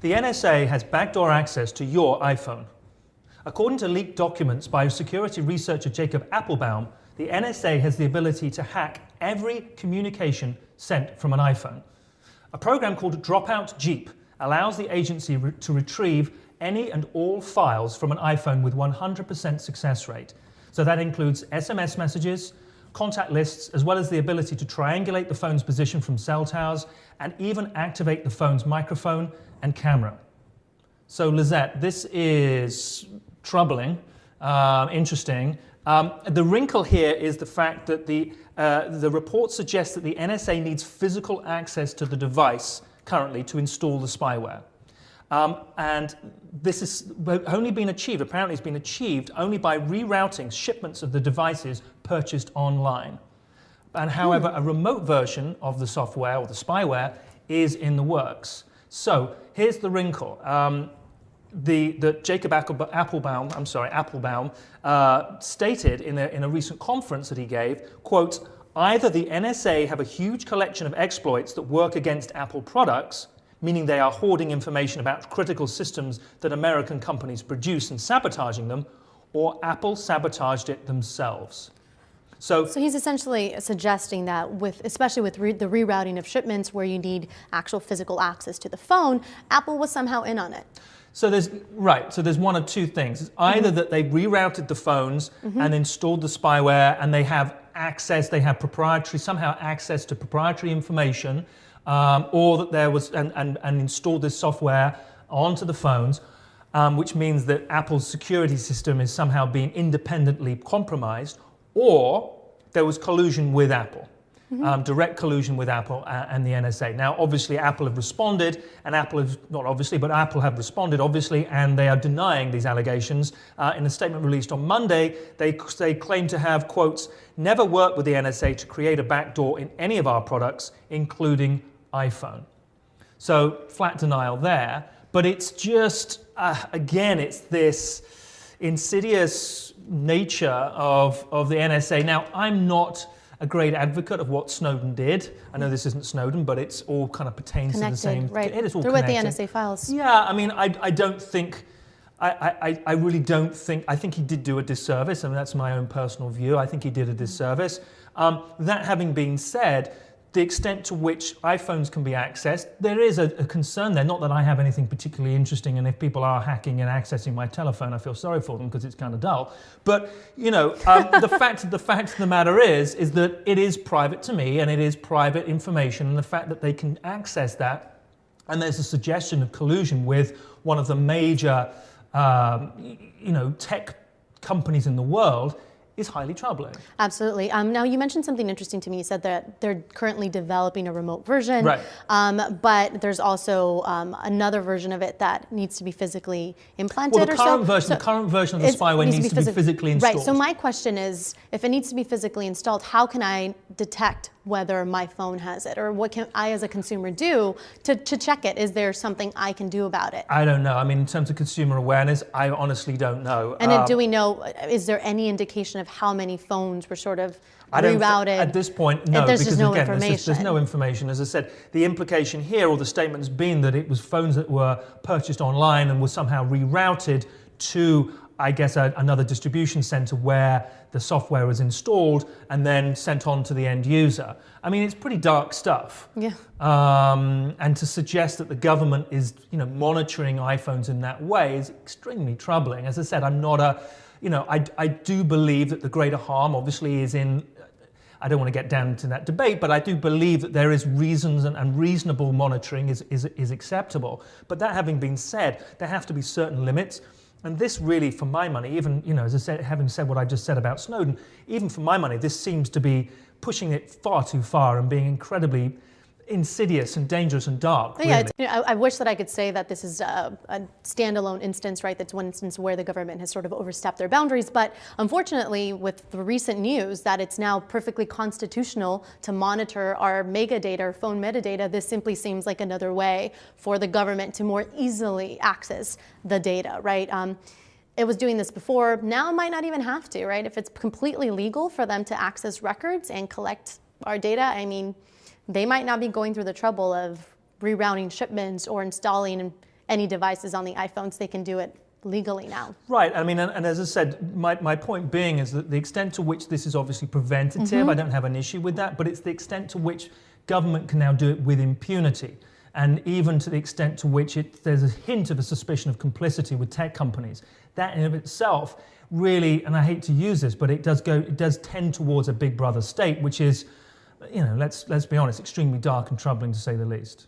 The NSA has backdoor access to your iPhone. According to leaked documents by security researcher Jacob Appelbaum, the NSA has the ability to hack every communication sent from an iPhone. A program called Dropout Jeep allows the agency to retrieve any and all files from an iPhone with 100% success rate. So that includes SMS messages, contact lists, as well as the ability to triangulate the phone's position from cell towers and even activate the phone's microphone and camera. So Lizette, this is troubling, interesting. The wrinkle here is the fact that the report suggests that the NSA needs physical access to the device currently to install the spyware. And this has only been achieved, apparently it's been achieved only by rerouting shipments of the devices purchased online. And however, a remote version of the software or the spyware is in the works. So here's the wrinkle. The Jacob Appelbaum stated in a recent conference that he gave, quote, either the NSA have a huge collection of exploits that work against Apple products, meaning they are hoarding information about critical systems that American companies produce and sabotaging them, or Apple sabotaged it themselves. So he's essentially suggesting that especially with the rerouting of shipments where you need actual physical access to the phone, Apple was somehow in on it. So there's one of two things. It's either that they rerouted the phones and installed the spyware and they have access, they have somehow access to proprietary information, or that there was, and installed this software onto the phones, which means that Apple's security system is somehow being independently compromised, or there was collusion with Apple. Direct collusion with Apple and the NSA. Now, obviously, Apple have responded, and Apple have responded, obviously, and they are denying these allegations. In a statement released on Monday, they claim to have, quotes, never worked with the NSA to create a backdoor in any of our products, including iPhone. So, flat denial there, but it's just, again, it's this insidious nature of the NSA. Now, I'm not a great advocate of what Snowden did. I know this isn't Snowden, but it's all kind of pertains connected, to the same. Right. It is all through connected. with the NSA files. Yeah, I mean, I don't think, I really don't think, I think he did do a disservice, and that's my own personal view. I think he did a disservice. That having been said, the extent to which iPhones can be accessed, there is a concern there. Not that I have anything particularly interesting, and if people are hacking and accessing my telephone, I feel sorry for them because it's kind of dull. But you know, the fact of the matter is that it is private to me, and it is private information, and the fact that they can access that, and there's a suggestion of collusion with one of the major, tech companies in the world, is highly troubling. Absolutely. Now, you mentioned something interesting to me. You said that they're currently developing a remote version, right. But there's also another version of it that needs to be physically implanted. Well, the current version of the spyware needs to be physically installed. Right. So my question is, if it needs to be physically installed, how can I detect whether my phone has it, or what can I as a consumer do to check it? Is there something I can do about it? I don't know. I mean, in terms of consumer awareness, I honestly don't know. And do we know, is there any indication of how many phones were sort of rerouted? At this point, no, there's because just no again, information. there's no information. As I said, the implication here, or the statement has been that it was phones that were purchased online and were somehow rerouted to, I guess, another distribution center where the software was installed and then sent on to the end user. I mean, it's pretty dark stuff. Yeah. And to suggest that the government is, monitoring iPhones in that way is extremely troubling. As I said, I'm not I do believe that the greater harm obviously is in, I don't want to get down into that debate, but I do believe that there is reasons and reasonable monitoring is acceptable. But that having been said, there have to be certain limits. And this really, for my money, even, as I said, having said what I just said about Snowden, even for my money, this seems to be pushing it far too far and being incredibly insidious and dangerous and dark. Yeah, really. I wish that I could say that this is a standalone instance, right? That's one instance where the government has sort of overstepped their boundaries. But unfortunately, with the recent news that it's now perfectly constitutional to monitor our metadata, our phone metadata, this simply seems like another way for the government to more easily access the data, right? It was doing this before. Now it might not even have to, right? If it's completely legal for them to access records and collect our data, I mean, they might not be going through the trouble of rerouting shipments or installing any devices on the iPhones, they can do it legally now. Right. I mean, and as I said, my point being is that the extent to which this is obviously preventative, I don't have an issue with that, but it's the extent to which government can now do it with impunity, and even to the extent to which there's a hint of a suspicion of complicity with tech companies. That in of itself really, and I hate to use this, but it does tend towards a big brother state, which is, let's be honest, extremely dark and troubling to say the least.